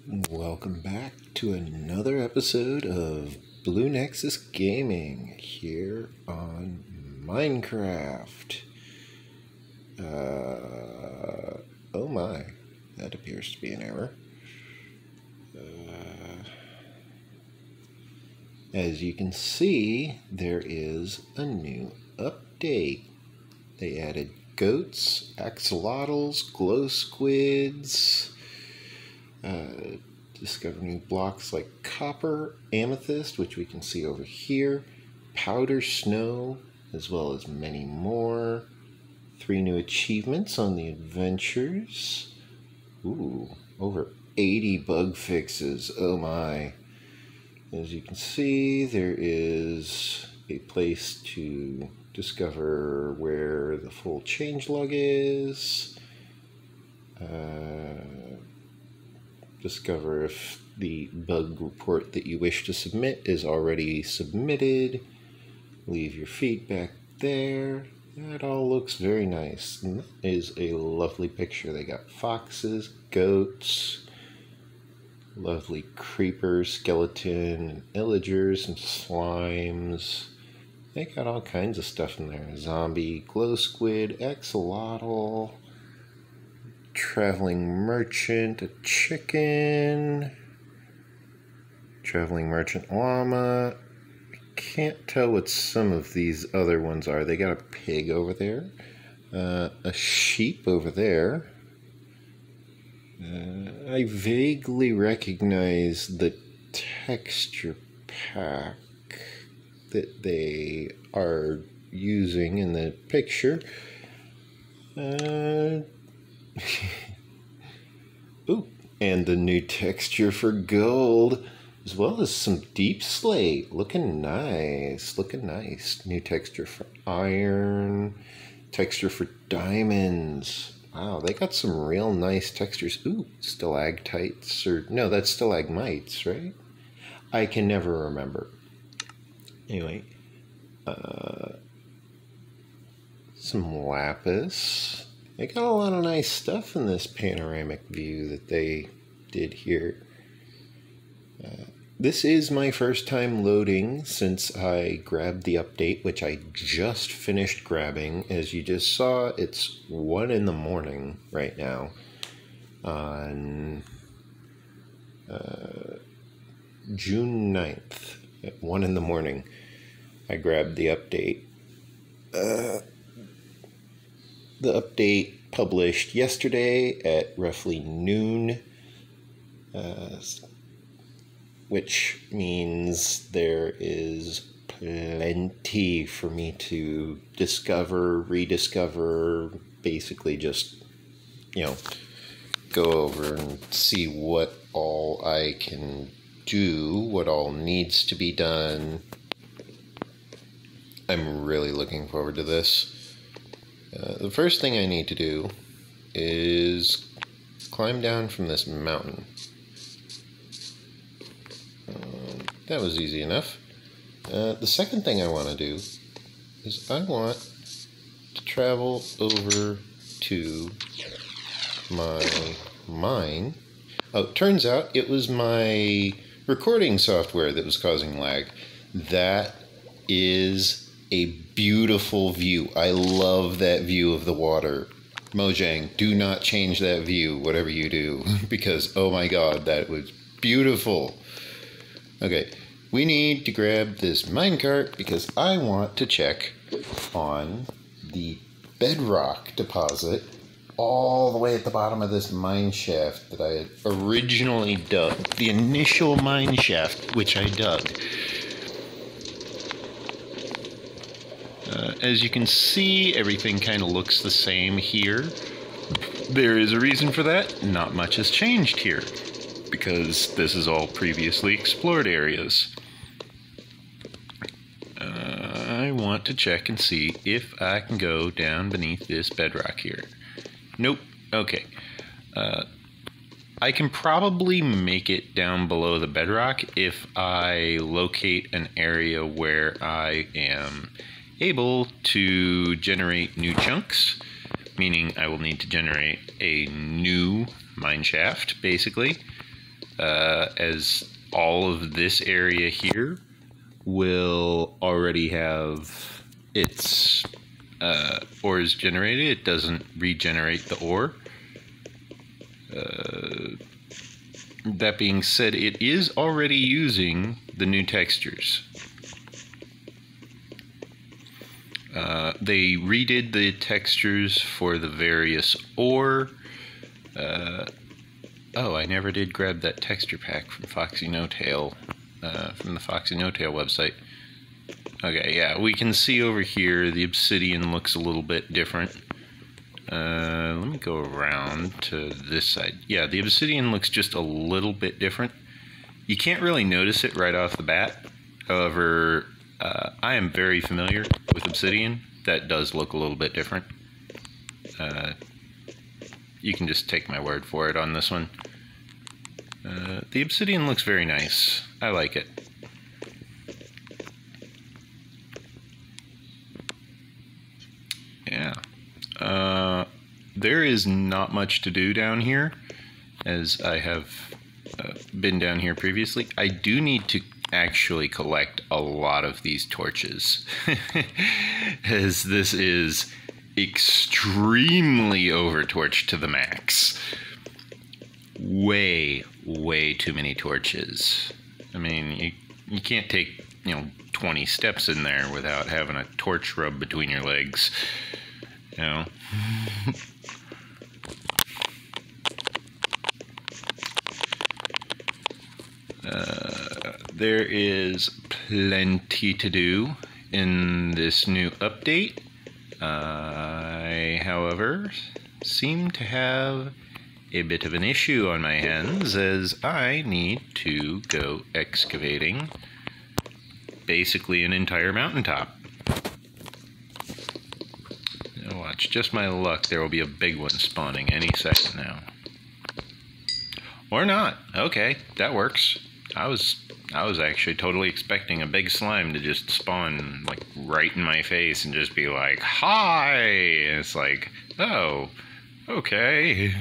Welcome back to another episode of Blue Nexus Gaming here on Minecraft. Oh my, that appears to be an error. As you can see, there is a new update. They added goats, axolotls, glow squids, discover new blocks like copper, amethyst, which we can see over here, powder snow, as well as many more. 3 new achievements on the adventures. Ooh, over 80 bug fixes. Oh my. As you can see, there is a place to discover where the full changelog is. Discover if the bug report that you wish to submit is already submitted. Leave your feedback there. That all looks very nice. And that is a lovely picture. They got foxes, goats, lovely creepers, skeleton, and illagers, and slimes. They got all kinds of stuff in there. Zombie, glow squid, axolotl, traveling merchant, a chicken, traveling merchant llama. Can't tell what some of these other ones are. They got a pig over there, a sheep over there. I vaguely recognize the texture pack that they are using in the picture. Ooh, and the new texture for gold, as well as some deep slate. Looking nice, looking nice. New texture for iron, texture for diamonds. Wow, they got some real nice textures. Ooh, stalactites, or no, that's stalagmites, right? I can never remember. Anyway, some lapis. They got a lot of nice stuff in this panoramic view that they did here. This is my first time loading since I grabbed the update, which I just finished grabbing. As you just saw, it's 1 in the morning right now on June 9th at 1 in the morning. I grabbed the update. The update published yesterday at roughly noon, which means there is plenty for me to discover, rediscover, basically just, go over and see what all I can do, what all needs to be done. I'm really looking forward to this. The first thing I need to do is climb down from this mountain. That was easy enough. The second thing I want to do is I want to travel over to my mine. Oh, it turns out it was my recording software that was causing lag. That is a beautiful view. I love that view of the water. Mojang, do not change that view, whatever you do, because oh my god, that was beautiful. Okay, we need to grab this minecart because I want to check on the Bedrock deposit all the way at the bottom of this mine shaft that I had originally dug. The initial mine shaft, which I dug. As you can see, everything kind of looks the same here. There is a reason for that. Not much has changed here, because this is all previously explored areas. I want to check and see if I can go down beneath this bedrock here. Nope. Okay. I can probably make it down below the bedrock if I locate an area where I am able to generate new chunks, meaning I will need to generate a new mine shaft, basically. as all of this area here will already have its ores generated. It doesn't regenerate the ore. That being said, it is already using the new textures. They redid the textures for the various ore. Oh, I never did grab that texture pack from Foxy No-Tail, from the Foxy No-Tail website. Okay, yeah, we can see over here the obsidian looks a little bit different. Let me go around to this side. Yeah, the obsidian looks just a little bit different. You can't really notice it right off the bat. However, I am very familiar with obsidian. That does look a little bit different. You can just take my word for it on this one. The obsidian looks very nice. I like it. Yeah. There is not much to do down here, as I have been down here previously. I do need to actually collect a lot of these torches, as this is extremely over-torched to the max. Way too many torches. I mean, you can't take, 20 steps in there without having a torch rub between your legs, There is plenty to do in this new update. I, however, seem to have a bit of an issue on my hands, as I need to go excavating basically an entire mountaintop. Now watch, just my luck, there will be a big one spawning any second now. Or not. Okay, that works. I was actually totally expecting a big slime to just spawn like right in my face and just be like, "Hi!" And it's like, oh, okay.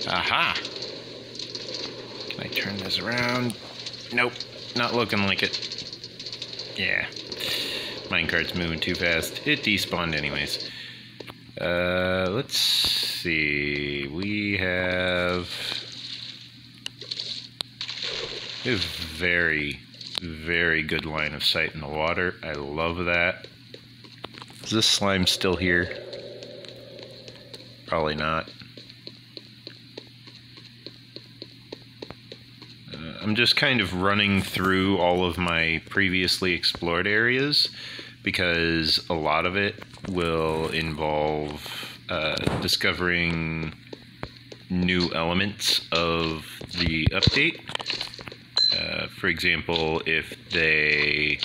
Aha! Can I turn this around? Nope, not looking like it. Yeah. Minecart's moving too fast. It despawned anyways. Let's see. We have a very, very good line of sight in the water. I love that. Is this slime still here? Probably not. I'm just kind of running through all of my previously explored areas, because a lot of it will involve discovering new elements of the update. For example, if they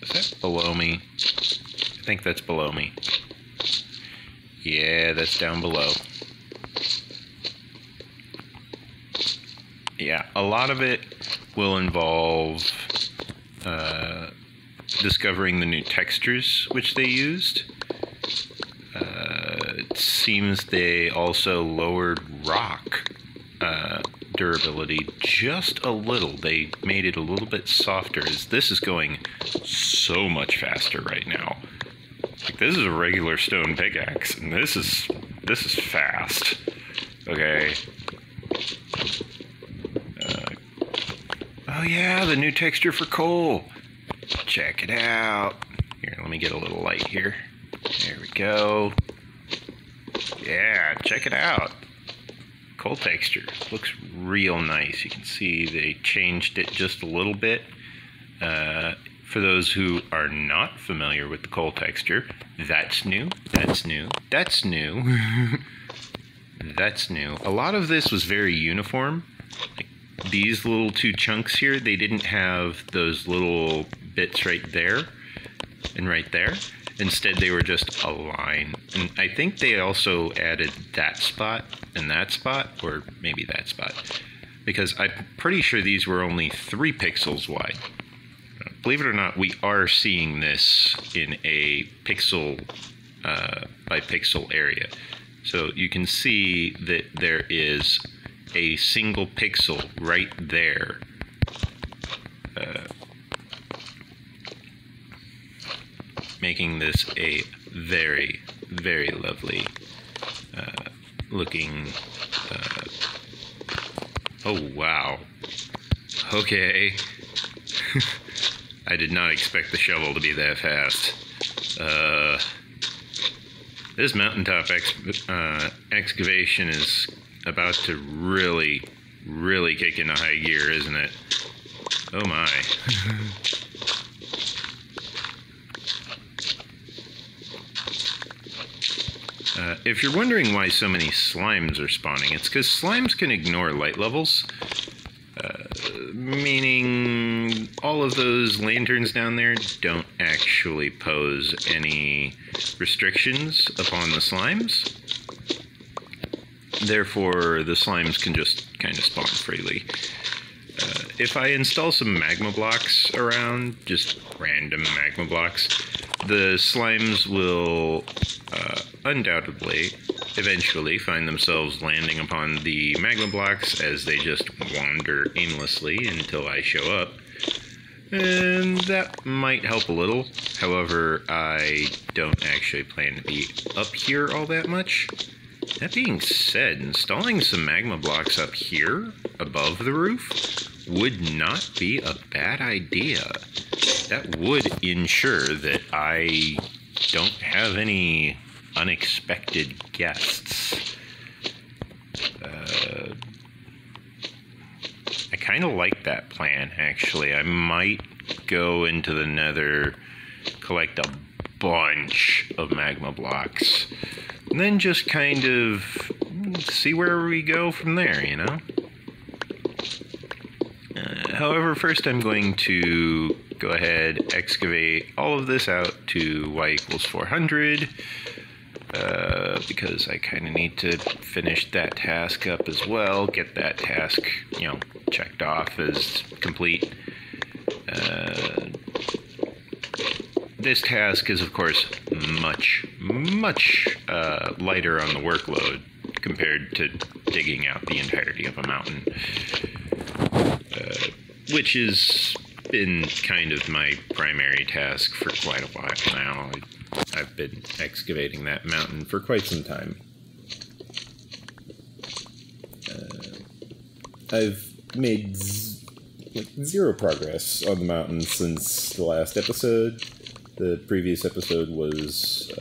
is that below me? I think that's below me. Yeah, that's down below. Yeah, a lot of it will involve discovering the new textures which they used. It seems they also lowered rock durability just a little. They made it a little bit softer, as this is going so much faster right now. Like, this is a regular stone pickaxe, and this is fast. Okay. Oh yeah, the new texture for coal. Check it out. Here, let me get a little light here. There we go. Yeah, check it out. Coal texture. Looks real nice. You can see they changed it just a little bit. For those who are not familiar with the coal texture, that's new, that's new, that's new, that's new. A lot of this was very uniform. Like these little two chunks here, they didn't have those little bits right there and right there. Instead, they were just a line. And I think they also added that spot and that spot, or maybe that spot. because I'm pretty sure these were only 3 pixels wide. Believe it or not, we are seeing this in a pixel by pixel area. So you can see that there is a single pixel right there. Making this a very, very lovely looking... oh, wow. Okay. I did not expect the shovel to be that fast. This mountaintop excavation is about to really, really kick into high gear, isn't it? Oh my. If you're wondering why so many slimes are spawning, it's because slimes can ignore light levels. Meaning all of those lanterns down there don't actually pose any restrictions upon the slimes. Therefore, the slimes can just kind of spawn freely. If I install some magma blocks around, just random magma blocks, the slimes will undoubtedly eventually find themselves landing upon the magma blocks as they just wander aimlessly until I show up. And that might help a little. However, I don't actually plan to be up here all that much. That being said, installing some magma blocks up here above the roof would not be a bad idea. That would ensure that I don't have any unexpected guests. I kind of like that plan, actually. I might go into the Nether, collect a bunch of magma blocks, and then just kind of see where we go from there, you know? However, first I'm going to go ahead, excavate all of this out to y equals 400, because I kind of need to finish that task up as well, get that task, you know, checked off as complete. This task is, of course, much lighter on the workload compared to digging out the entirety of a mountain, which has been kind of my primary task for quite a while now. I've been excavating that mountain for quite some time. I've made zero progress on the mountain since the last episode. The previous episode was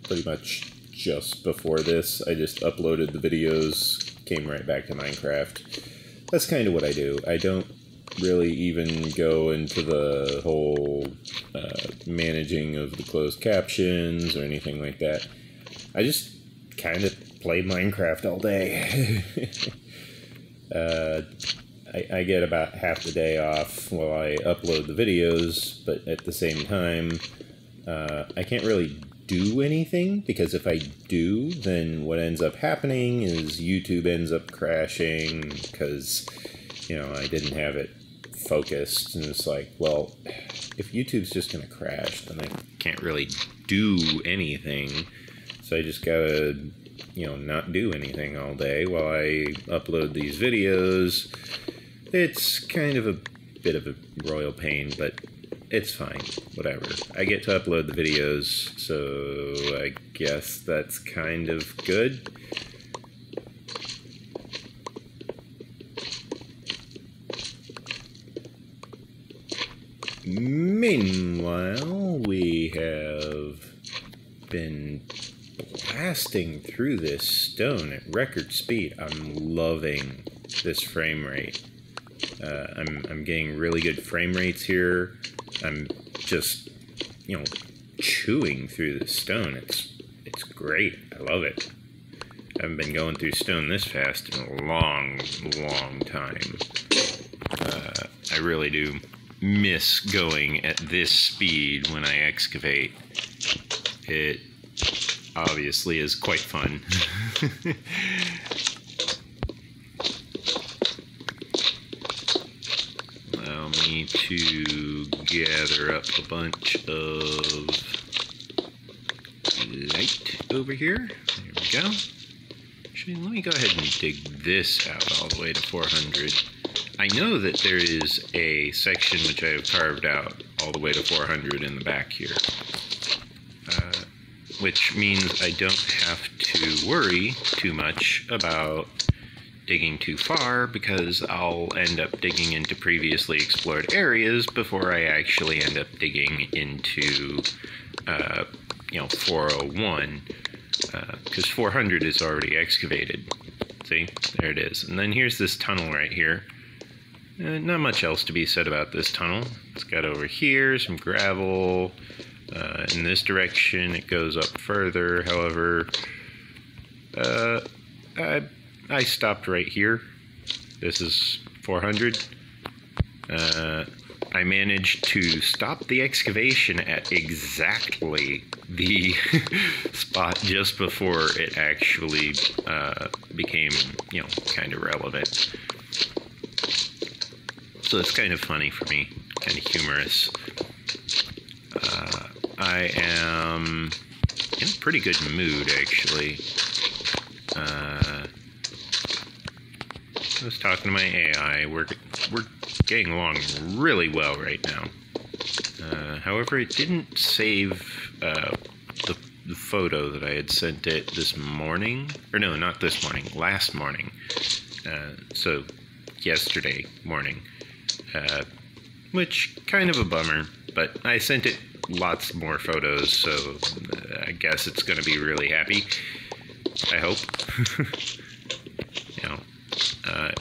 pretty much just before this. I just uploaded the videos, came right back to Minecraft. That's kind of what I do. I don't really even go into the whole managing of the closed captions or anything like that. I just kind of play Minecraft all day. I get about half the day off while I upload the videos, but at the same time, I can't really do anything, because if I do, then what ends up happening is YouTube ends up crashing because, you know, I didn't have it focused, and it's like, well, if YouTube's just gonna crash, then I can't really do anything, so I just gotta, you know, not do anything all day while I upload these videos. It's kind of a bit of a royal pain, but it's fine, whatever. I get to upload the videos, so I guess that's kind of good. Meanwhile, we have been blasting through this stone at record speed. I'm loving this frame rate. I'm getting really good frame rates here. I'm just, you know, chewing through the stone. It's great. I love it. I haven't been going through stone this fast in a long, long time. I really do miss going at this speed when I excavate. It obviously is quite fun. to gather up a bunch of light over here. There we go. Actually, let me go ahead and dig this out all the way to 400. I know that there is a section which I have carved out all the way to 400 in the back here. Which means I don't have to worry too much about digging too far, because I'll end up digging into previously explored areas before I actually end up digging into, 401, because 400 is already excavated. See, there it is. And then here's this tunnel right here. Not much else to be said about this tunnel. It's got over here some gravel. In this direction, it goes up further. However, I stopped right here. This is 400. I managed to stop the excavation at exactly the spot just before it actually became, kind of relevant. So it's kind of funny for me, kind of humorous. I am in a pretty good mood, actually. I was talking to my AI. We're getting along really well right now. However, it didn't save the photo that I had sent it this morning. Or no, not this morning. Last morning. So, yesterday morning. Which, kind of a bummer. But I sent it lots more photos, so I guess it's going to be really happy. I hope.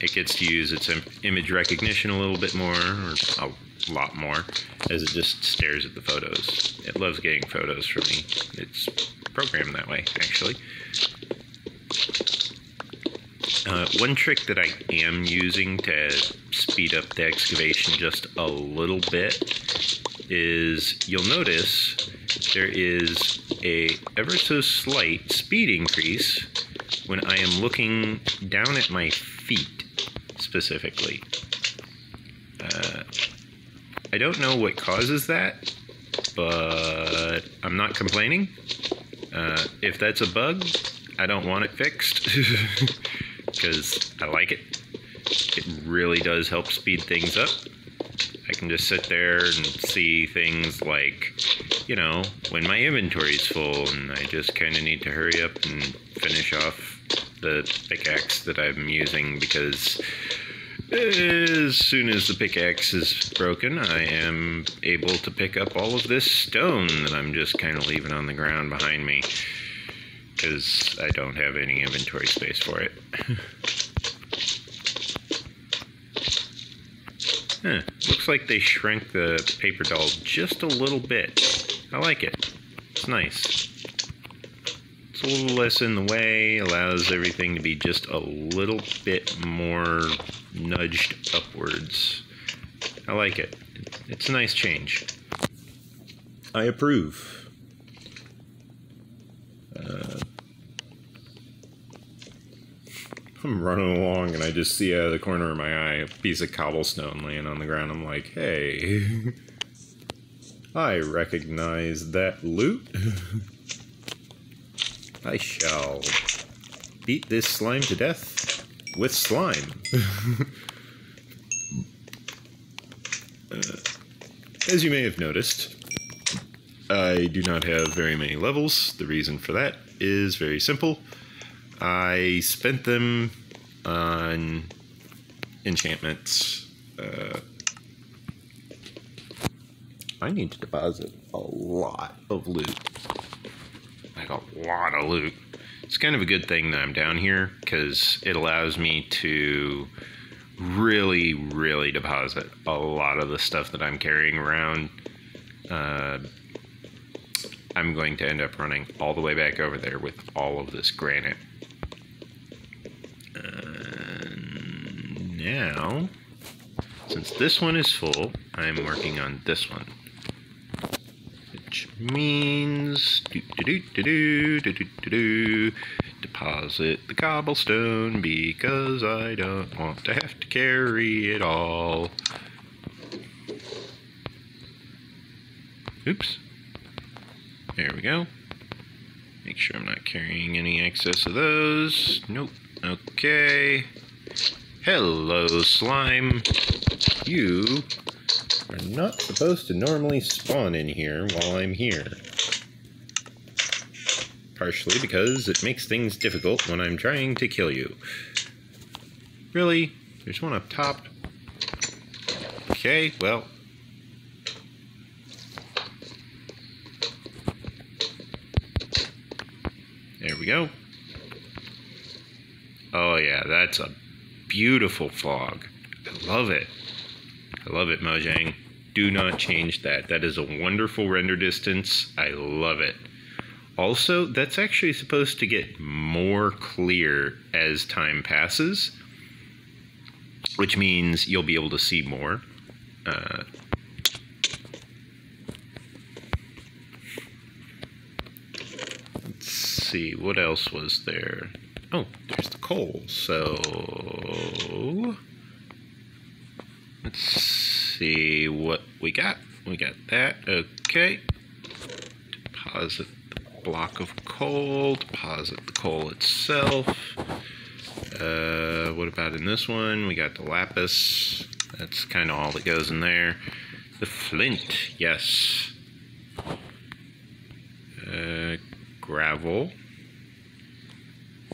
It gets to use its image recognition a little bit more, or a lot more, as it just stares at the photos. It loves getting photos from me. It's programmed that way, actually. One trick that I am using to speed up the excavation just a little bit is, you'll notice there is a ever so slight speed increase when I am looking down at my feet, specifically. I don't know what causes that, but I'm not complaining. If that's a bug, I don't want it fixed, because I like it. It really does help speed things up. I can just sit there and see things like, when my inventory's full and I just kind of need to hurry up and finish off the pickaxe that I'm using, because as soon as the pickaxe is broken, I am able to pick up all of this stone that I'm just kind of leaving on the ground behind me, because I don't have any inventory space for it. Looks like they shrank the paper doll just a little bit. I like it. It's nice. It's a little less in the way, allows everything to be just a little bit more nudged upwards. I like it. It's a nice change. I approve. I'm running along and I just see out of the corner of my eye a piece of cobblestone laying on the ground. I'm like, hey, I recognize that loot. I shall beat this slime to death with slime. As you may have noticed, I do not have very many levels. The reason for that is very simple. I spent them on enchantments. I need to deposit a lot of loot. Like a lot of loot. It's kind of a good thing that I'm down here, because it allows me to really, really deposit a lot of the stuff that I'm carrying around. I'm going to end up running all the way back over there with all of this granite. Now, since this one is full, I'm working on this one. Which means deposit the cobblestone, because I don't want to have to carry it all. Oops. There we go. Make sure I'm not carrying any excess of those. Nope. Okay. Hello, slime. You are not supposed to normally spawn in here while I'm here. Partially because it makes things difficult when I'm trying to kill you. Really? There's one up top. Okay, well. There we go. Oh yeah, that's a beautiful fog. I love it. I love it, Mojang. Do not change that. That is a wonderful render distance. I love it. Also, that's actually supposed to get more clear as time passes, which means you'll be able to see more. Let's see, what else was there? Oh, there's the coal. So let's see what we got. We got that. Okay. Deposit the block of coal. Deposit the coal itself. What about in this one? We got the lapis. That's kind of all that goes in there. The flint, yes. Gravel.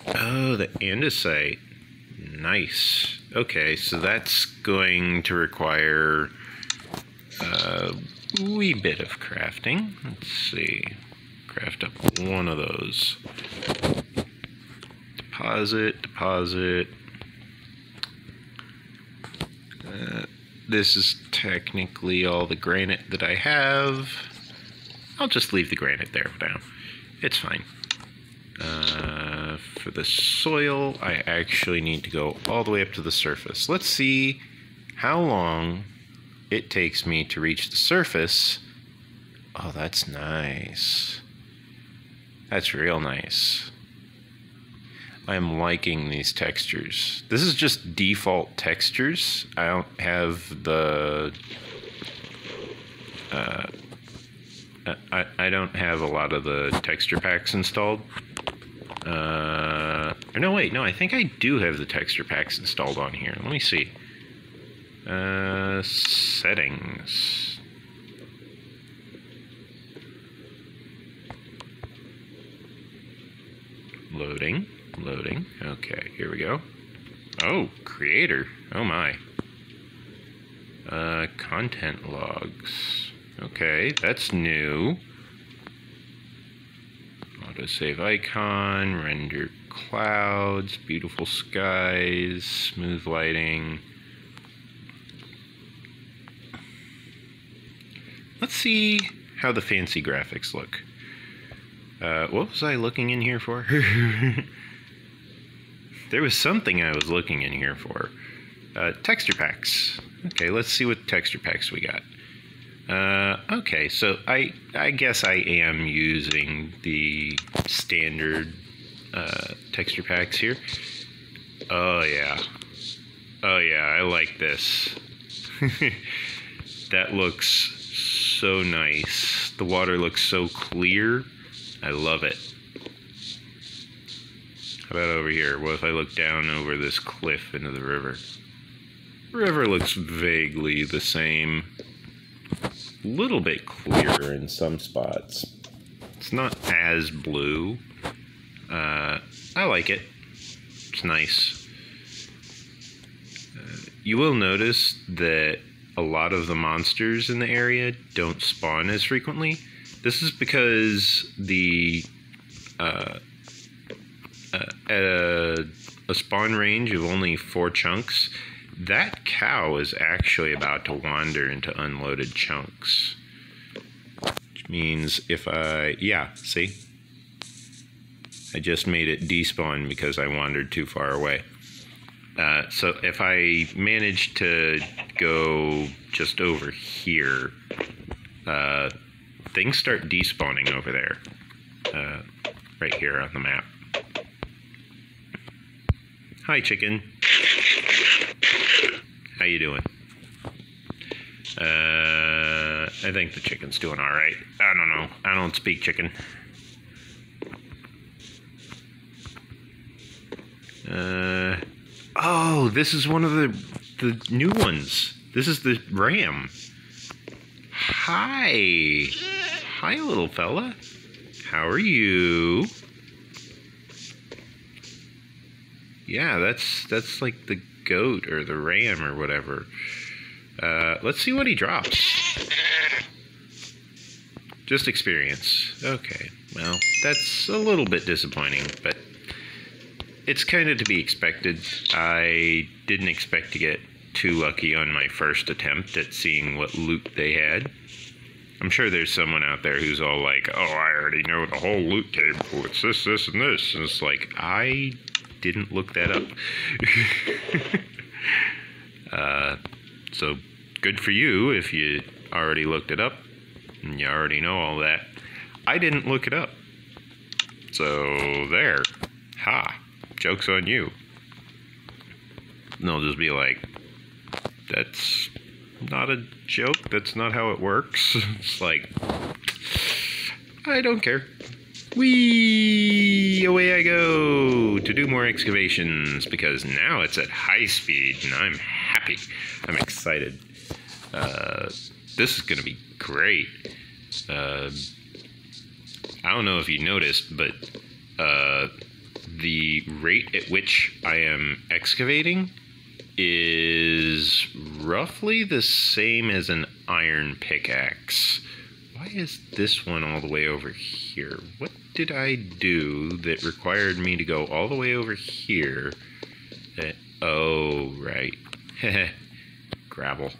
Oh, the andesite. Nice. Okay, so that's going to require a wee bit of crafting. Let's see. Craft up one of those. Deposit. This is technically all the granite that I have. I'll just leave the granite there for now. It's fine. For the soil, I actually need to go all the way up to the surface. Let's see how long it takes me to reach the surface. Oh, that's nice. That's real nice. I'm liking these textures. This is just default textures. I don't have the... I don't have a lot of the texture packs installed. No, wait, no, I think I do have the texture packs installed on here. Let me see. Settings. Loading. Okay, here we go. Oh, creator. Oh my. Content logs. Okay, that's new. Autosave icon, render clouds, beautiful skies, smooth lighting. Let's see how the fancy graphics look. What was I looking in here for? There was something I was looking in here for. Texture packs. Okay, let's see what texture packs we got. Okay, so I guess I am using the standard texture packs here. Oh yeah, I like this. That looks so nice. The water looks so clear. I love it. How about over here? What if I look down over this cliff into the river? River looks vaguely the same. A little bit clearer in some spots. It's not as blue. I like it. It's nice. You will notice that a lot of the monsters in the area don't spawn as frequently. This is because the at a spawn range of only 4 chunks, that cow is actually about to wander into unloaded chunks. Which means if I... Yeah, see? I just made it despawn because I wandered too far away. So if I manage to go just over here, things start despawning over there. Right here on the map. Hi, chicken. How you doing? I think the chicken's doing all right. I don't know. I don't speak chicken. Oh, this is one of the new ones. This is the ram. Hi. Hi, little fella. How are you? Yeah, that's like the goat or the ram or whatever. Let's see what he drops. Just experience. Okay, well, that's a little bit disappointing, but it's kind of to be expected. I didn't expect to get too lucky on my first attempt at seeing what loot they had. I'm sure there's someone out there who's all like, oh, I already know the whole loot table. It's this, this, and this. And it's like, I didn't look that up. So good for you if you already looked it up and you already know all that. I didn't look it up. So there. Ha. Joke's on you. And they'll just be like, that's not a joke. That's not how it works. It's like, I don't care. Whee! Away I go to do more excavations because now it's at high speed and I'm happy. I'm excited. This is going to be great. I don't know if you noticed, but the rate at which I am excavating is roughly the same as an iron pickaxe. Why is this one all the way over here? What did I do that required me to go all the way over here? Oh, right. Gravel.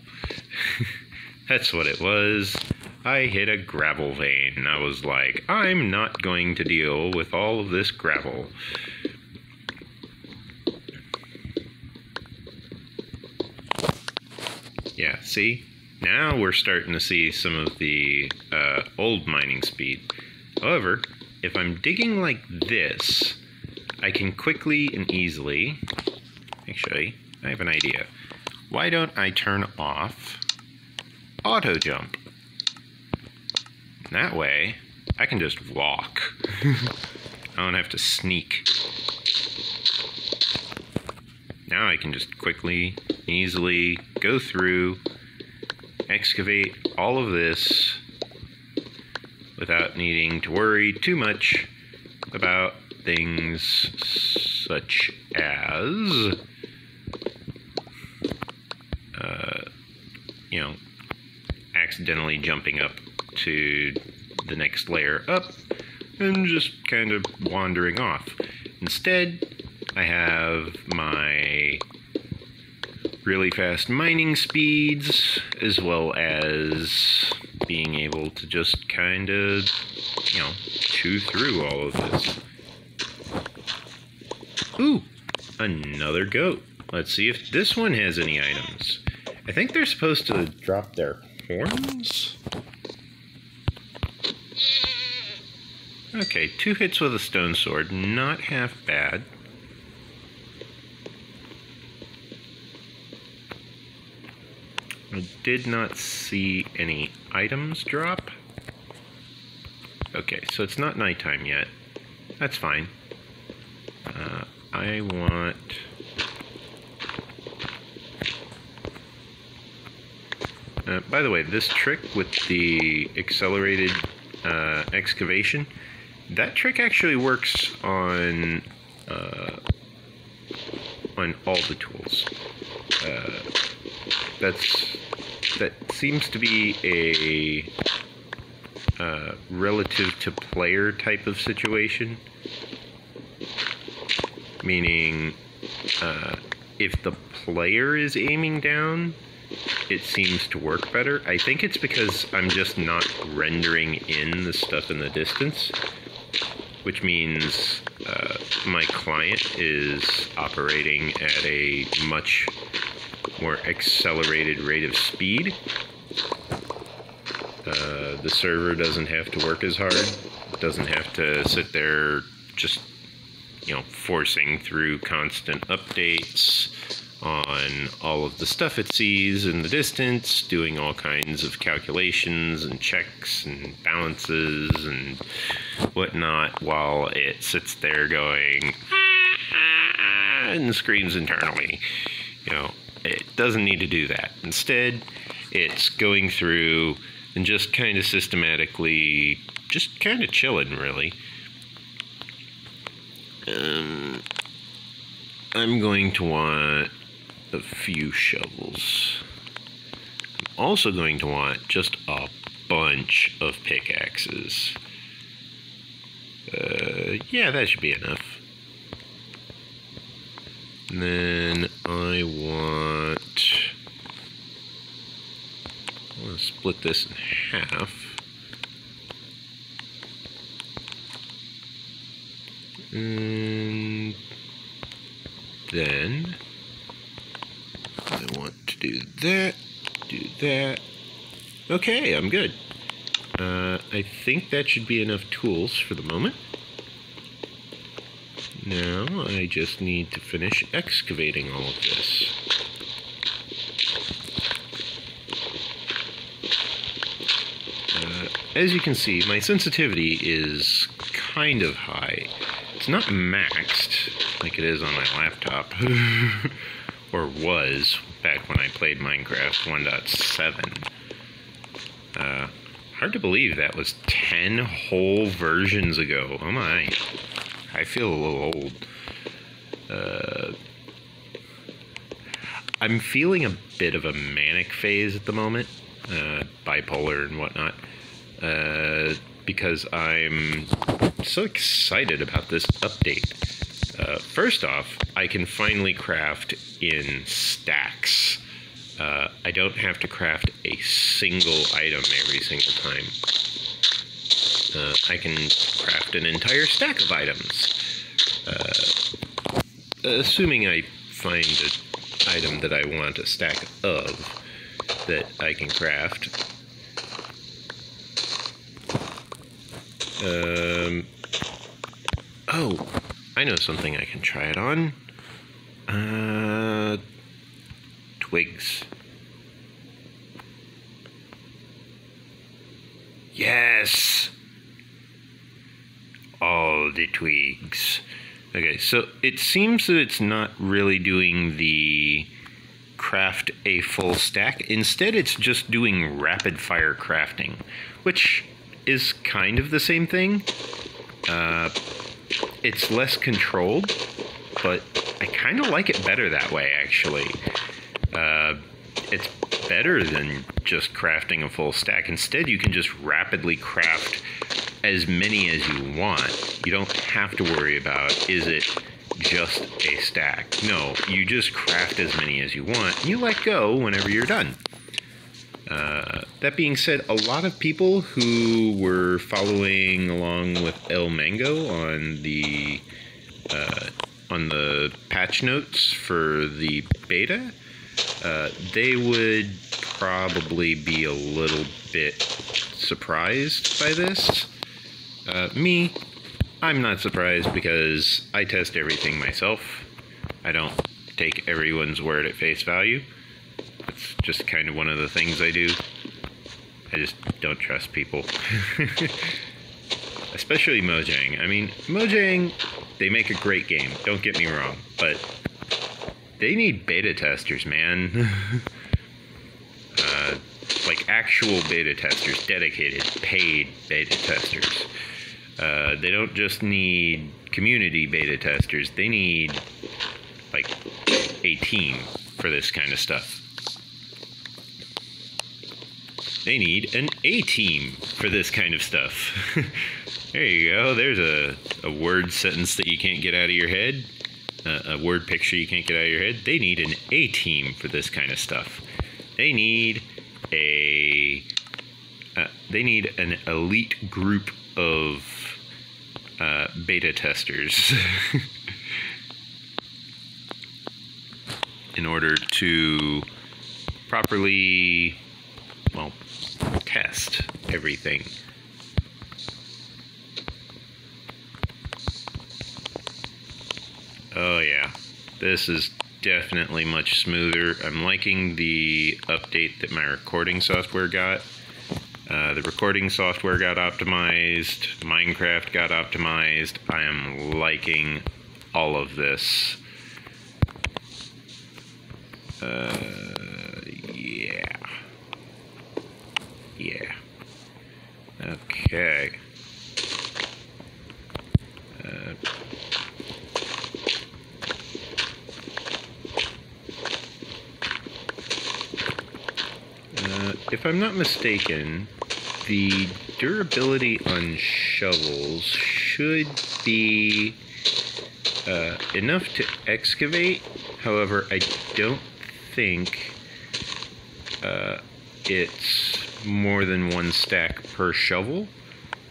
That's what it was. I hit a gravel vein. I was like, I'm not going to deal with all of this gravel. Yeah, see? Now we're starting to see some of the old mining speed. However, if I'm digging like this, I can quickly and easily... Actually, I have an idea. Why don't I turn off auto jump? That way, I can just walk. I don't have to sneak. Now I can just quickly, easily go through, excavate all of this without needing to worry too much about things such as, accidentally jumping up to the next layer up and just kind of wandering off. Instead, I have my really fast mining speeds as well as being able to just kind of, chew through all of this. Ooh, another goat. Let's see if this one has any items. I think they're supposed to drop their horns? Okay, 2 hits with a stone sword, not half bad. I did not see any items drop. Okay, so it's not nighttime yet. That's fine. I want... by the way, this trick with the accelerated excavation, that trick actually works on all the tools. That seems to be a relative to player type of situation. Meaning, if the player is aiming down, it seems to work better. I think it's because I'm just not rendering in the stuff in the distance, which means my client is operating at a much more accelerated rate of speed. The server doesn't have to work as hard. It doesn't have to sit there just, forcing through constant updates, on all of the stuff it sees in the distance, doing all kinds of calculations and checks and balances and whatnot while it sits there going and screams internally. You know, it doesn't need to do that. Instead, it's going through and just kind of systematically, just kind of chilling, really. I'm going to want a few shovels. I'm also going to want just a bunch of pickaxes. Yeah, that should be enough. And then I want to split this in half. And then I want to do that. Okay, I'm good. I think that should be enough tools for the moment. Now I just need to finish excavating all of this. As you can see, my sensitivity is kind of high. It's not maxed like it is on my laptop, or was back when I played Minecraft 1.7. Hard to believe that was 10 whole versions ago. Oh my, I feel a little old. I'm feeling a bit of a manic phase at the moment, bipolar and whatnot, because I'm so excited about this update. First off, I can finally craft in stacks. I don't have to craft a single item every single time. I can craft an entire stack of items. Assuming I find an item that I want a stack of that I can craft. Oh, I know something I can try it on. Twigs. Yes! All the twigs. Okay, so it seems that it's not really doing the craft a full stack. Instead, it's just doing rapid fire crafting, which is kind of the same thing. It's less controlled, but I kind of like it better that way, actually. It's better than just crafting a full stack. Instead, you can just rapidly craft as many as you want. You don't have to worry about, is it just a stack? No, you just craft as many as you want, and you let go whenever you're done. That being said, a lot of people who were following along with El Mango on the patch notes for the beta, they would probably be a little bit surprised by this. Me, I'm not surprised because I test everything myself. I don't take everyone's word at face value. It's just kind of one of the things I do. I just don't trust people. Especially Mojang. I mean, Mojang, they make a great game, don't get me wrong, but they need beta testers, man. Like actual beta testers, dedicated, paid beta testers. They don't just need community beta testers, they need like a team for this kind of stuff. They need an A-team for this kind of stuff. There you go. There's a word sentence that you can't get out of your head. A word picture you can't get out of your head. They need an A-team for this kind of stuff. They need an elite group of beta testers in order to properly, well, test everything. Oh yeah, this is definitely much smoother. I'm liking the update that my recording software got. The recording software got optimized, Minecraft got optimized. I am liking all of this. Yeah. Yeah. Okay. If I'm not mistaken, the durability on shovels should be enough to excavate. However, I don't think it's more than one stack per shovel,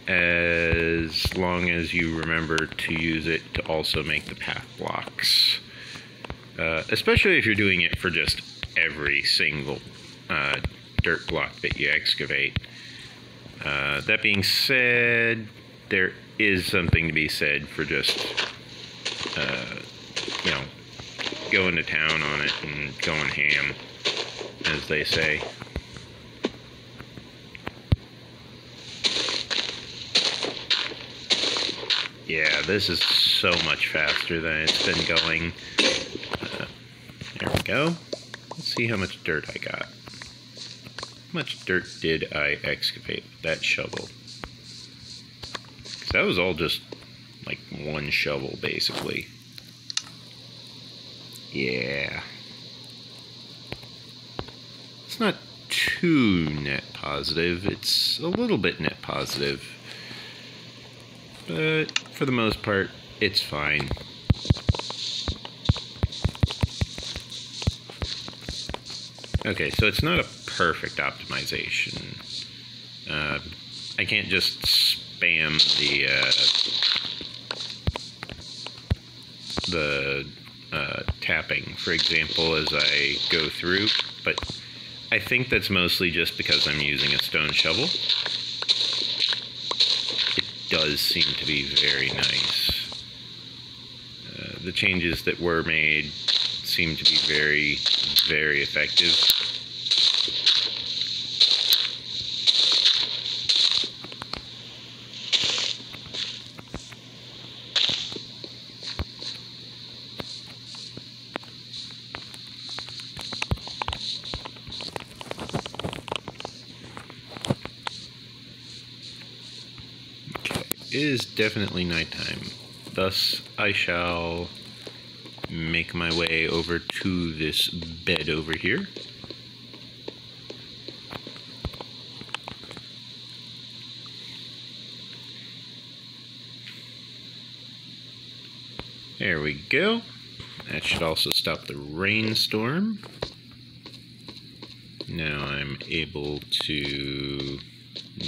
as long as you remember to use it to also make the path blocks. Especially if you're doing it for just every single dirt block that you excavate. That being said, there is something to be said for just, you know, going to town on it and going ham, as they say. Yeah, this is so much faster than it's been going. There we go. Let's see how much dirt I got. How much dirt did I excavate with that shovel? 'Cause that was all just like one shovel, basically. Yeah. It's not too net positive. It's a little bit net positive. But for the most part, it's fine. Okay, so it's not a perfect optimization. I can't just spam the tapping, for example, as I go through, but I think that's mostly just because I'm using a stone shovel. It does seem to be very nice. The changes that were made seem to be very, very effective. It is definitely nighttime, thus I shall make my way over to this bed over here. There we go. That should also stop the rainstorm. Now I'm able to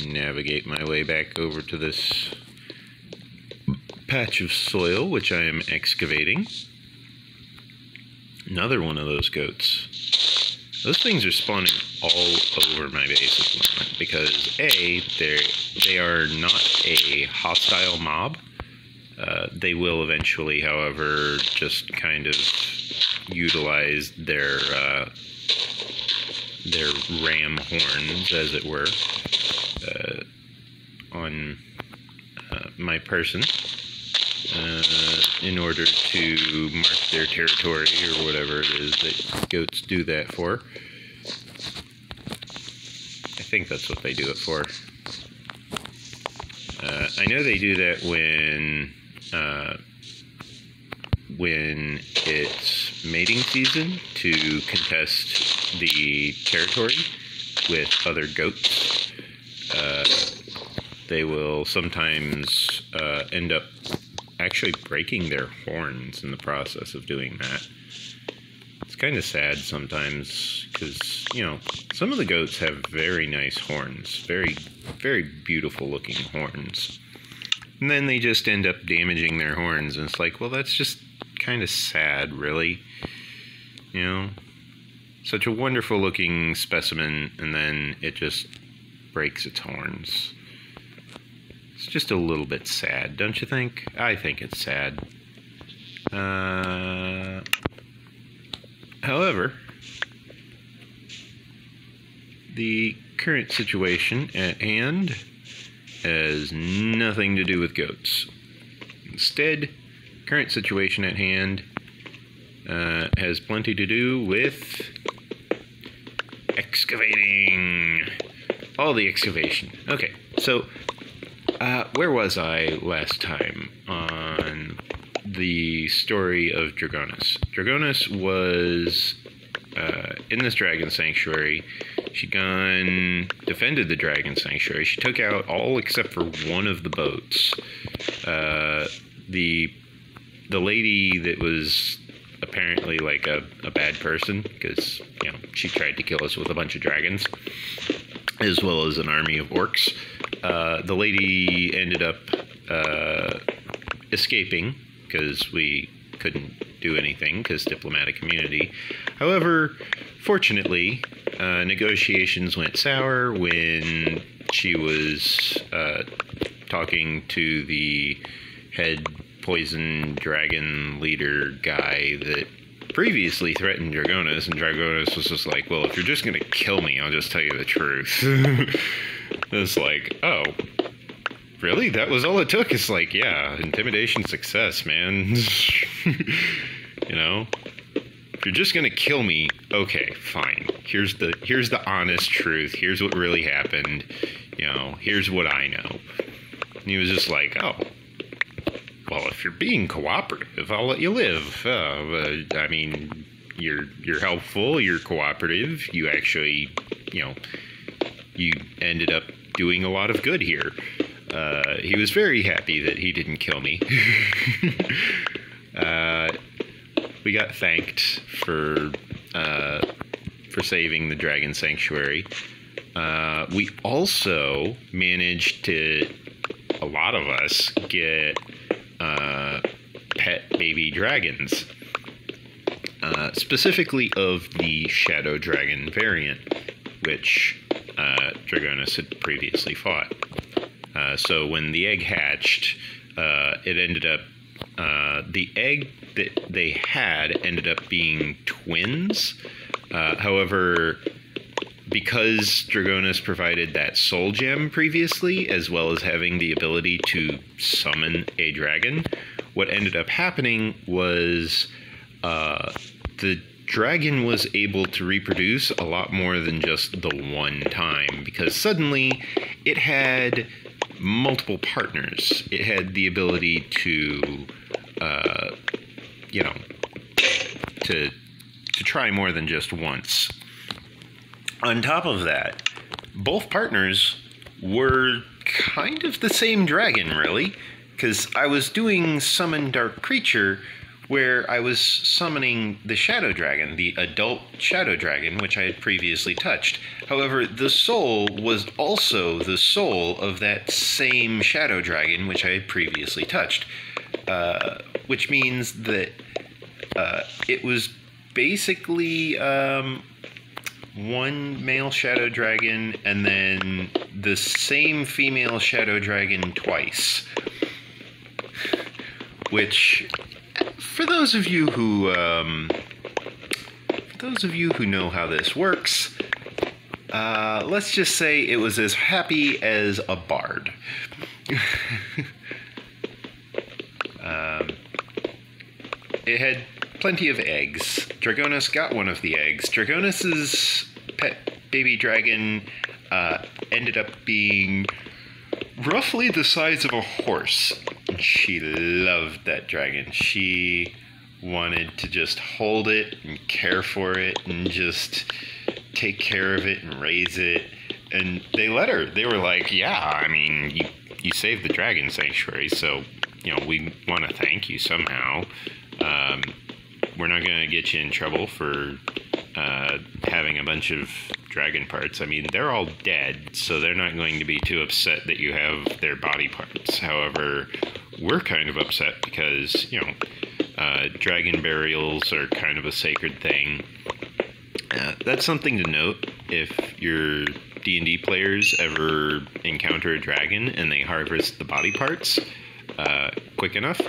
navigate my way back over to this patch of soil, which I am excavating. Another one of those goats. Those things are spawning all over my base at the moment because A, they are not a hostile mob. They will eventually, however, just kind of utilize their ram horns, as it were, on my person. In order to mark their territory or whatever it is that goats do that for. I think that's what they do it for. I know they do that when it's mating season to contest the territory with other goats. They will sometimes end up actually breaking their horns in the process of doing that. It's kind of sad sometimes because, you know, some of the goats have very nice horns, very, very beautiful looking horns. And then they just end up damaging their horns, and it's like, well, that's just kind of sad, really. You know, such a wonderful looking specimen, and then it just breaks its horns. It's just a little bit sad, don't you think? I think it's sad. However, the current situation at hand has nothing to do with goats. Instead, current situation at hand has plenty to do with excavating. All the excavation. Okay, so where was I last time on the story of Dragonus? Dragonus was in this dragon sanctuary. She defended the dragon sanctuary. She took out all except for one of the boats. The lady that was apparently like a bad person, because she tried to kill us with a bunch of dragons, as well as an army of orcs. The lady ended up escaping because we couldn't do anything because diplomatic immunity. However, fortunately, negotiations went sour when she was talking to the head poison dragon leader guy that previously threatened Dragonus, and Dragonus was just like, well, if you're just gonna kill me, I'll just tell you the truth. It's like, oh, really? That was all it took? It's like, yeah, intimidation success, man. If you're just gonna kill me, okay, fine. Here's the honest truth. Here's what really happened. Here's what I know. And he was just like, oh, well, if you're being cooperative, I'll let you live. I mean, you're helpful, you're cooperative, you actually, you ended up doing a lot of good here. He was very happy that he didn't kill me. We got thanked for saving the dragon sanctuary. We also managed to, a lot of us, get pet baby dragons, specifically of the shadow dragon variant, which Dragonus had previously fought. So when the egg hatched, it ended up, the egg that they had ended up being twins. However, because Dragonus provided that soul gem previously, as well as having the ability to summon a dragon, what ended up happening was the dragon was able to reproduce a lot more than just the one time, because suddenly it had multiple partners. It had the ability to, to try more than just once. On top of that, both partners were kind of the same dragon, really, because I was doing Summon Dark Creature, where I was summoning the Shadow Dragon, the adult Shadow Dragon, which I had previously touched. However, the soul was also the soul of that same Shadow Dragon, which I had previously touched. Which means that it was basically one male Shadow Dragon and then the same female Shadow Dragon twice. Which, for those of you who know how this works, let's just say it was as happy as a bard. It had plenty of eggs. Dragonus got one of the eggs. Dragonus's pet baby dragon ended up being roughly the size of a horse. She loved that dragon. She wanted to just hold it and care for it and just take care of it and raise it. And they let her. They were like, yeah, I mean, you saved the dragon sanctuary, so, we want to thank you somehow. We're not going to get you in trouble for having a bunch of dragon parts. I mean, they're all dead, so they're not going to be too upset that you have their body parts. However, we're kind of upset because, dragon burials are kind of a sacred thing. That's something to note if your D&D players ever encounter a dragon and they harvest the body parts quick enough.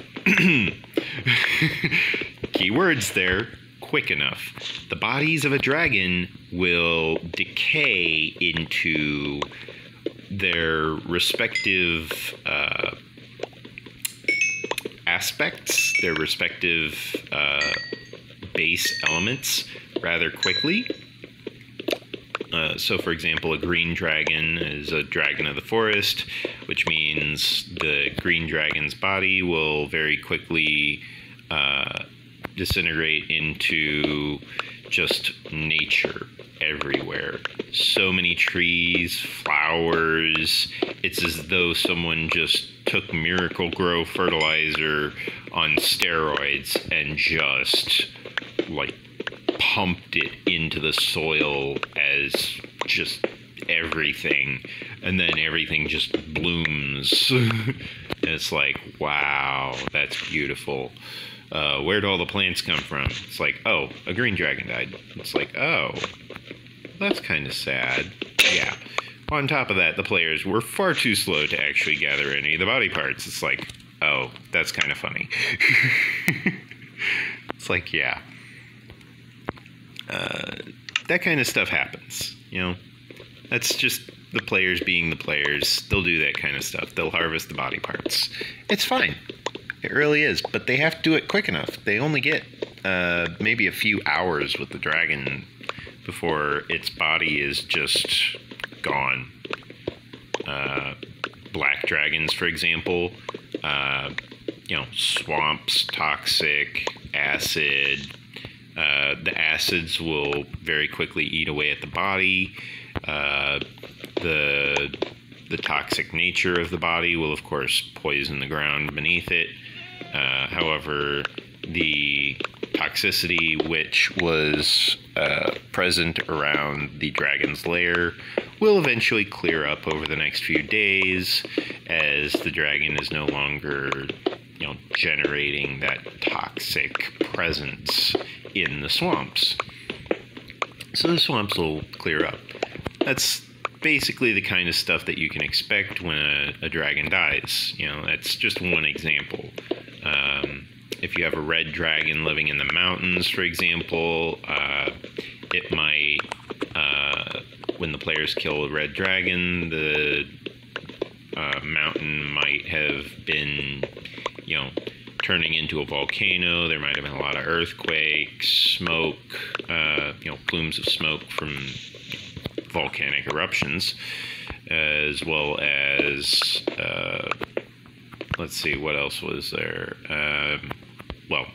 Keywords there, quick enough. The bodies of a dragon will decay into their respective aspects, their respective base elements rather quickly. So, for example, a green dragon is a dragon of the forest, which means the green dragon's body will very quickly disintegrate into just nature everywhere. So many trees, flowers. It's as though someone just took Miracle Grow fertilizer on steroids and just, like, pumped it into the soil as just everything, and then everything just blooms. And it's like, wow, that's beautiful. Where'd all the plants come from? It's like, oh, a green dragon died. It's like, oh, that's kind of sad. Yeah. On top of that, the players were far too slow to actually gather any of the body parts. It's like, oh, that's kind of funny. It's like, yeah. That kind of stuff happens, you know? That's just the players being the players. They'll do that kind of stuff. They'll harvest the body parts. It's fine. It really is. But they have to do it quick enough. They only get maybe a few hours with the dragon before its body is just gone. Black dragons, for example, you know, swamps, toxic, acid. The acids will very quickly eat away at the body. The toxic nature of the body will, of course, poison the ground beneath it. However, the toxicity which was present around the dragon's lair will eventually clear up over the next few days, as the dragon is no longer, you know, generating that toxic presence in the swamps. So the swamps will clear up. That's basically the kind of stuff that you can expect when a dragon dies. You know, that's just one example. If you have a red dragon living in the mountains, for example, it might, when the players kill a red dragon, the mountain might have been, you know, turning into a volcano. There might have been a lot of earthquakes, smoke, you know, plumes of smoke from volcanic eruptions, as well as, let's see, what else was there? Well,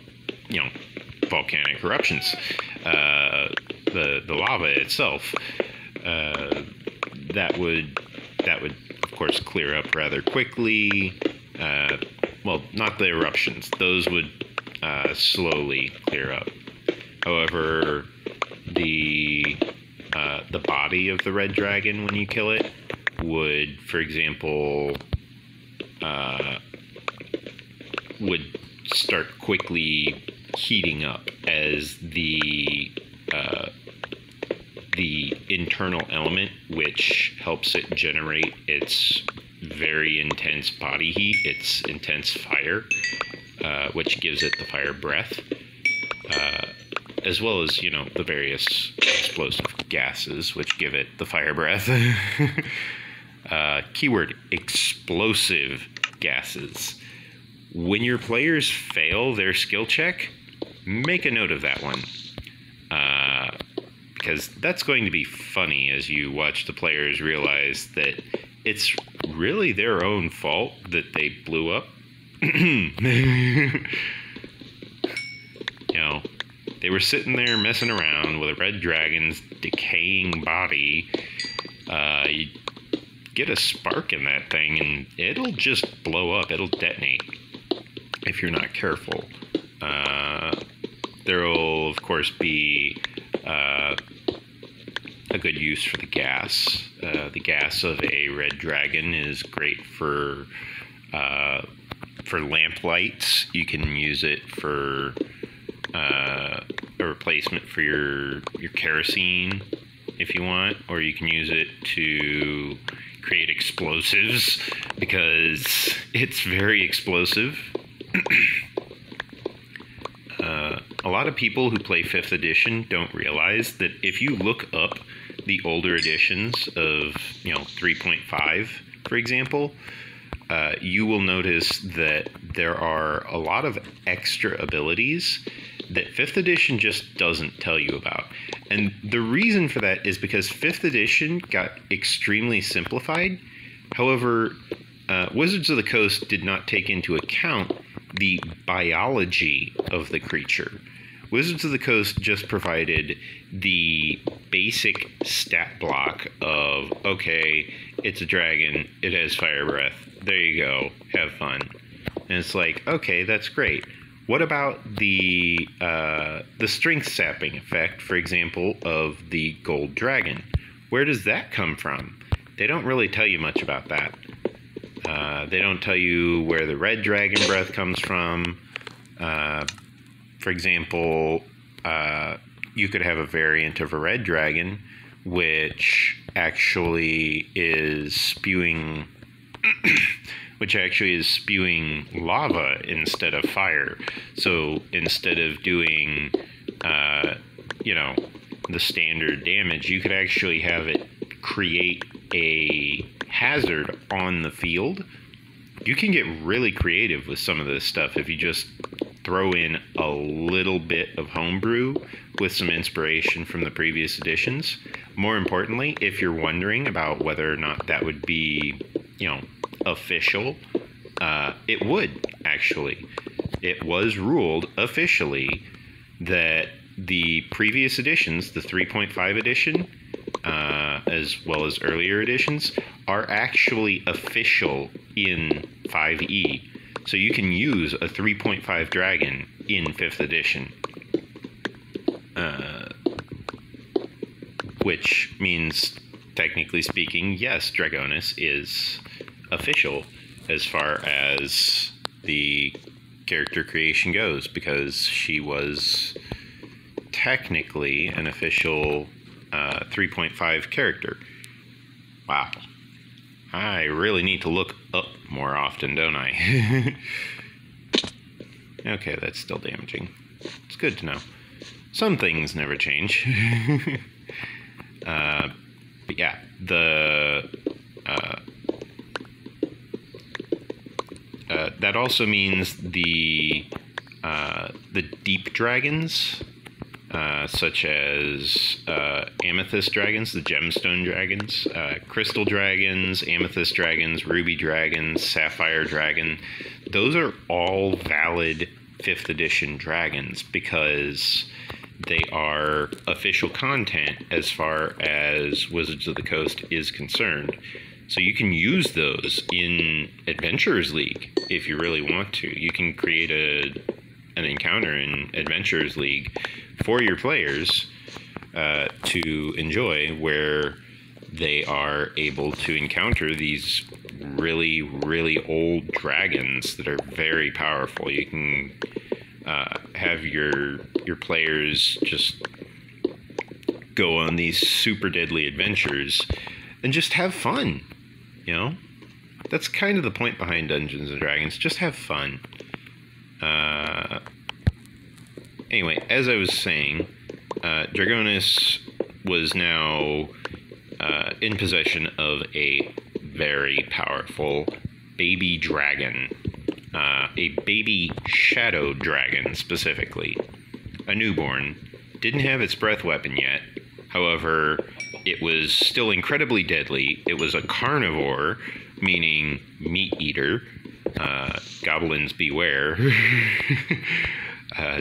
you know, volcanic eruptions. The lava itself, that would of course clear up rather quickly. Well, not the eruptions; those would slowly clear up. However, the body of the red dragon, when you kill it, would, for example, would start quickly heating up as the internal element which helps it generate its very intense body heat, its intense fire, which gives it the fire breath, as well as, you know, the various explosive gases which give it the fire breath. Keyword, explosive gases. When your players fail their skill check, make a note of that one. Because that's going to be funny as you watch the players realize that it's really their own fault that they blew up. You know, they were sitting there messing around with a red dragon's decaying body. You get a spark in that thing and it'll just blow up. It'll detonate if you're not careful. There will, of course, be a good use for the gas. The gas of a red dragon is great for lamp lights. You can use it for a replacement for your kerosene if you want, or you can use it to create explosives because it's very explosive. A lot of people who play 5th edition don't realize that if you look up the older editions of, 3.5, for example, you will notice that there are a lot of extra abilities that 5th edition just doesn't tell you about. And the reason for that is because 5th edition got extremely simplified. However, Wizards of the Coast did not take into account the biology of the creature. Wizards of the Coast just provided the basic stat block of, okay, it's a dragon, it has fire breath, there you go, have fun. And it's like, okay, that's great. What about the strength sapping effect, for example, of the gold dragon? Where does that come from? They don't really tell you much about that. They don't tell you where the red dragon breath comes from. For example, you could have a variant of a red dragon, which actually is spewing, lava instead of fire. So instead of doing, the standard damage, you could actually have it create a hazard on the field. You can get really creative with some of this stuff if you just throw in a little bit of homebrew with some inspiration from the previous editions. More importantly, if you're wondering about whether or not that would be, official, it would, actually. It was ruled officially that the previous editions, the 3.5 edition, as well as earlier editions, are actually official in 5e. So you can use a 3.5 dragon in 5th edition. Which means, technically speaking, yes, Dragoness is official as far as the character creation goes, because she was technically an official 3.5 character. Wow. I really need to look up more often, don't I? Okay, that's still damaging. It's good to know. Some things never change. But yeah, that also means the deep dragons, such as amethyst dragons, the gemstone dragons, crystal dragons, amethyst dragons, ruby dragons, sapphire dragon. Those are all valid 5th edition dragons because they are official content as far as Wizards of the Coast is concerned. So you can use those in Adventurers League if you really want to. You can create an encounter in Adventurers League for your players to enjoy, where they are able to encounter these really, really old dragons that are very powerful. You can have your players just go on these super deadly adventures and just have fun, That's kind of the point behind Dungeons & Dragons. Just have fun. Anyway, as I was saying, Dragoness was now in possession of a very powerful baby dragon. A baby shadow dragon, specifically. A newborn. Didn't have its breath weapon yet. However, it was still incredibly deadly. It was a carnivore, meaning meat eater. Goblins beware.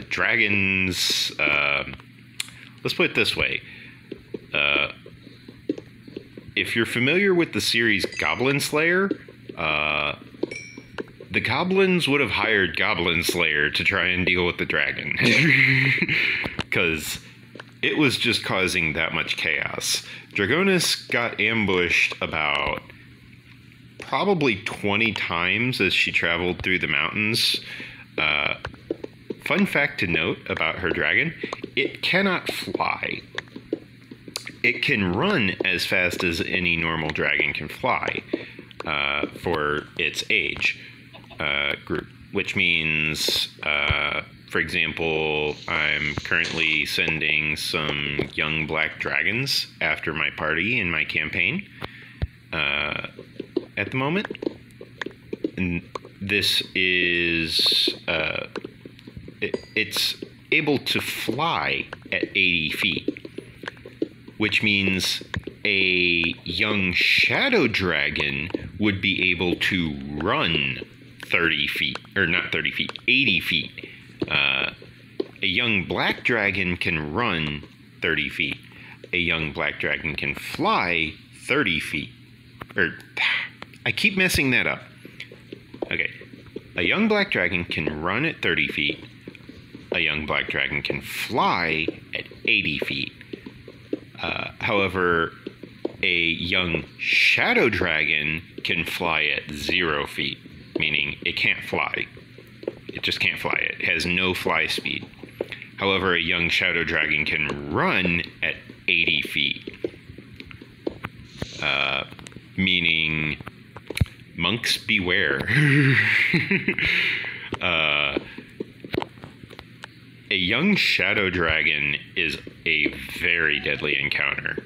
Dragons, let's put it this way. If you're familiar with the series Goblin Slayer, the goblins would have hired Goblin Slayer to try and deal with the dragon. Because it was just causing that much chaos. Dragoness got ambushed about probably 20 times as she traveled through the mountains. Fun fact to note about her dragon, it cannot fly. It can run as fast as any normal dragon can fly for its age group, which means For example, I'm currently sending some young black dragons after my party in my campaign at the moment. And this is, it's able to fly at 80 feet, which means a young shadow dragon would be able to run 30 feet, or not 30 feet, 80 feet. A young black dragon can run 30 feet. A young black dragon can fly 30 feet. I keep messing that up. Okay. A young black dragon can run at 30 feet. A young black dragon can fly at 80 feet. However, a young shadow dragon can fly at 0 feet, meaning it can't fly. It just can't fly. It has no fly speed. However, a young shadow dragon can run at 80 feet, meaning monks beware. A young shadow dragon is a very deadly encounter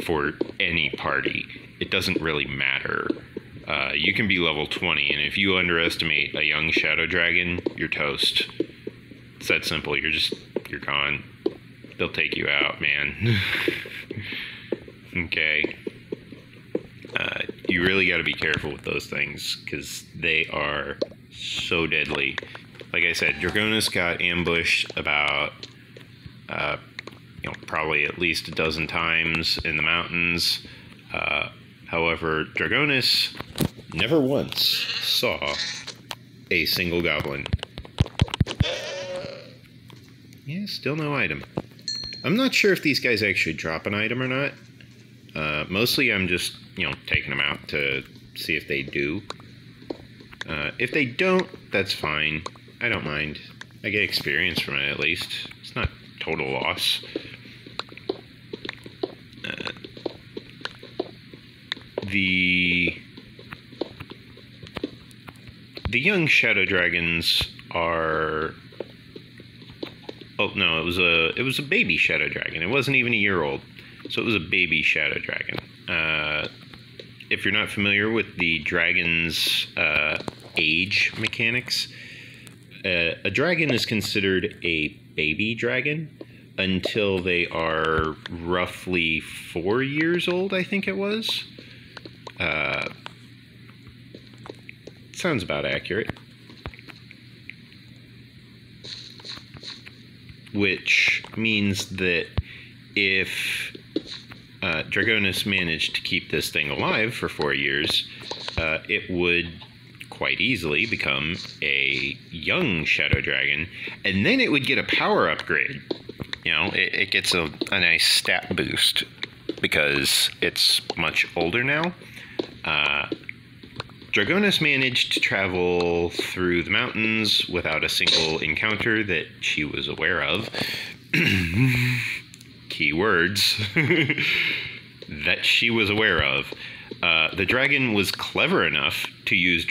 for any party. It doesn't really matter. You can be level 20, and if you underestimate a young shadow dragon, you're toast. It's that simple. You're gone. They'll take you out, man. Okay. You really got to be careful with those things, because they are so deadly. Like I said, Dragonus got ambushed about, probably at least a dozen times in the mountains. However, Dragonus never once saw a single goblin. Yeah, still no item. I'm not sure if these guys actually drop an item or not. Mostly I'm just, taking them out to see if they do. If they don't, that's fine. I don't mind. I get experience from it at least. It's not total loss. The young shadow dragons are... Oh no, it was a baby shadow dragon. It wasn't even a year old, so it was a baby shadow dragon. If you're not familiar with the dragon's age mechanics, a dragon is considered a baby dragon until they are roughly 4 years old, I think it was. Sounds about accurate. Which means that if Dragonus managed to keep this thing alive for 4 years, it would quite easily become a young shadow dragon, and then it would get a power upgrade. It gets a nice stat boost because it's much older now. Dragonus managed to travel through the mountains without a single encounter that she was aware of. Keywords. That she was aware of. The dragon was clever enough to use